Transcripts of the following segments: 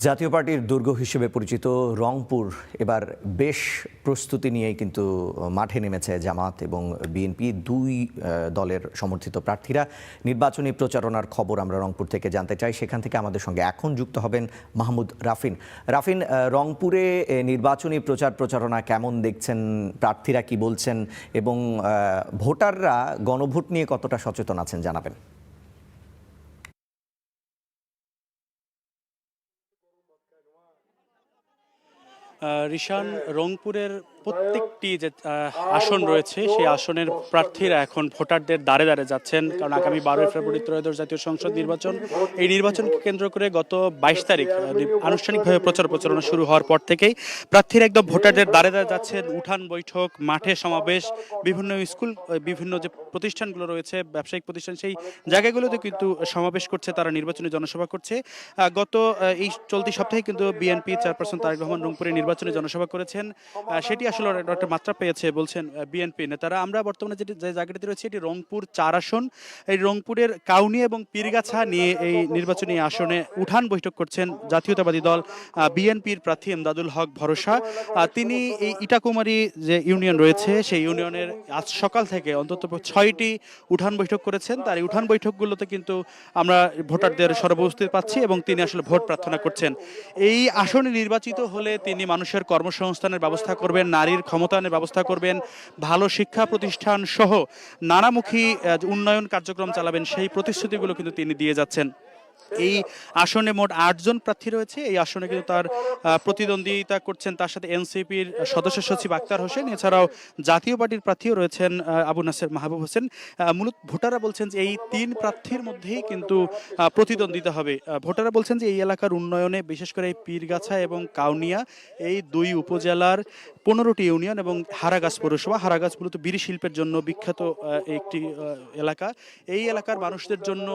জাতীয় পার্টির দুর্গ হিসেবে পরিচিত রংপুর এবার বেশ প্রস্তুতি নিয়েই কিন্তু মাঠে নেমেছে জামাত এবং বিএনপি দুই দলের সমর্থিত প্রার্থীরা। নির্বাচনী প্রচারণার খবর আমরা রংপুর থেকে জানতে চাই। সেখান থেকে আমাদের সঙ্গে এখন যুক্ত হবেন মাহমুদ রাফিন। রাফিন, রংপুরে নির্বাচনী প্রচারণা কেমন দেখছেন? প্রার্থীরা কি বলছেন এবং ভোটাররা গণভোট নিয়ে কতটা সচেতন আছেন জানাবেন। রিশান, রংপুরের প্রত্যেকটি যে আসন রয়েছে সেই আসনের প্রার্থীরা এখন ভোটারদের দ্বারে দ্বারে যাচ্ছেন, কারণ আগামী 12 ফেব্রুয়ারি ত্রয়োদশ জাতীয় সংসদ নির্বাচন। এই নির্বাচনকে কেন্দ্র করে গত 22 তারিখ আনুষ্ঠানিকভাবে প্রচারণা শুরু হওয়ার পর থেকেই প্রার্থীরা একদম ভোটারদের দ্বারে দ্বারে যাচ্ছেন। উঠান বৈঠক, মাঠে সমাবেশ, বিভিন্ন স্কুল, বিভিন্ন যে প্রতিষ্ঠানগুলো রয়েছে, ব্যবসায়িক প্রতিষ্ঠান, সেই জায়গাগুলোতে কিন্তু সমাবেশ করছে, তারা নির্বাচনী জনসভা করছে। গত এই চলতি সপ্তাহে কিন্তু বিএনপি চেয়ারপারসন তারেক রহমান রংপুরে নির্বাচনী জনসভা করেছেন। সেটি আসলে একটা মাত্রা পেয়েছে বলছেন বিএনপি নেতারা। আমরা বর্তমানে যে জায়গাটিতে রয়েছে এটি রংপুর 4 আসন। এই রংপুরের কাউনিয়া এবং পীরগাছা নিয়ে এই নির্বাচনী আসনে উঠান বৈঠক করছেন জাতীয়তাবাদী দল বিএনপির প্রার্থী এমদাদুল হক ভরসা। তিনি এই ইটাকুমারী যে ইউনিয়ন রয়েছে সেই ইউনিয়নের আজ সকাল থেকে অন্তত 6টি উঠান বৈঠক করেছেন। তার এই উঠান বৈঠকগুলোতে কিন্তু আমরা ভোটারদের সর্বস্থিতি পাচ্ছি এবং তিনি আসলে ভোট প্রার্থনা করছেন। এই আসনে নির্বাচিত হলে তিনি মানুষের কর্মসংস্থানের ব্যবস্থা করবেন, নারীর ক্ষমতায়নের ব্যবস্থা করবেন, ভালো শিক্ষা প্রতিষ্ঠান সহ নানামুখী উন্নয়ন কার্যক্রম চালাবেন, সেই প্রতিশ্রুতিগুলো কিন্তু তিনি দিয়ে যাচ্ছেন। এই আসনে মোট 8 জন প্রার্থী রয়েছে। এই আসনে কিন্তু তার প্রতিদ্বন্দ্বিতা করছেন তার সাথে এনসিপির সদস্য সচিব আক্তার হোসেন, এছাড়াও জাতীয় পার্টির প্রার্থীও রয়েছেন আবু নাসের মাহবুব হোসেন। মূলত ভোটাররা বলছেন যে এই 3 প্রার্থীর মধ্যেই কিন্তু প্রতিদ্বন্দ্বিতা হবে। ভোটাররা বলছেন যে এই এলাকার উন্নয়নে, বিশেষ করে এই পীরগাছা এবং কাউনিয়া, এই দুই উপজেলার 15টি ইউনিয়ন এবং হারাগাছ পৌরসভা, হারাগাছ মূলত বিড়ি শিল্পের জন্য বিখ্যাত একটি এলাকা। এই এলাকার মানুষদের জন্য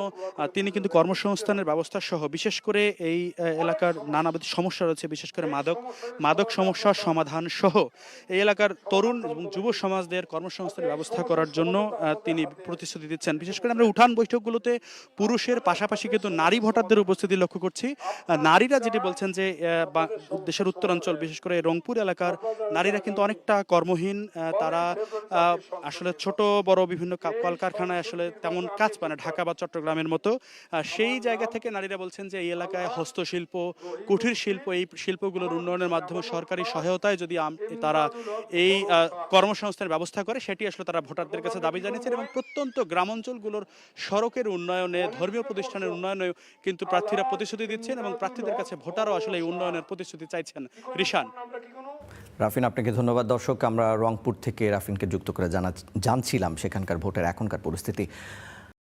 তিনি কিন্তু কর্মসংস্থানের ব্যবস্থা সহ, বিশেষ করে এই এলাকার নানাবিধ সমস্যা রয়েছে, বিশেষ করে মাদক সমস্যার সমাধান সহ এই এলাকার তরুণ এবং যুব সমাজদের কর্মসংস্থানের ব্যবস্থা করার জন্য তিনি প্রতিশ্রুতি দিচ্ছেন। বিশেষ করে আমরা উঠান বৈঠকগুলোতে পুরুষের পাশাপাশি কিন্তু নারী ভোটারদের উপস্থিতি লক্ষ্য করছি। নারীরা যেটি বলছেন যে দেশের উত্তরাঞ্চল, বিশেষ করে রংপুর এলাকার নারীরা কিন্তু অনেকটা কর্মহীন। তারা আসলে ছোট বড় বিভিন্ন কলকারখানায় আসলে তেমন কাজ পায় না, ঢাকা বা চট্টগ্রামের মতো। সেই জায়গা থেকে নারীরা বলছেন যে এই এলাকায় হস্তশিল্প, কুটির শিল্প, এই শিল্পগুলোর উন্নয়নের মাধ্যমে সরকারি সহায়তায় যদি তারা এই কর্মসংস্থানের ব্যবস্থা করে, সেটি আসলে তারা ভোটারদের কাছে দাবি জানিয়েছেন। এবং প্রত্যন্ত গ্রামাঞ্চলগুলোর সড়কের উন্নয়নে, ধর্মীয় প্রতিষ্ঠানের উন্নয়নে কিন্তু প্রার্থীরা প্রতিশ্রুতি দিচ্ছেন এবং প্রার্থীদের কাছে ভোটারও আসলে এই উন্নয়নের প্রতিশ্রুতি চাইছেন। রিশান। রাফিন, আপনাকে ধন্যবাদ। দর্শক, আমরা রংপুর থেকে রাফিনকে যুক্ত করে জানছিলাম সেখানকার ভোটের এখনকার পরিস্থিতি।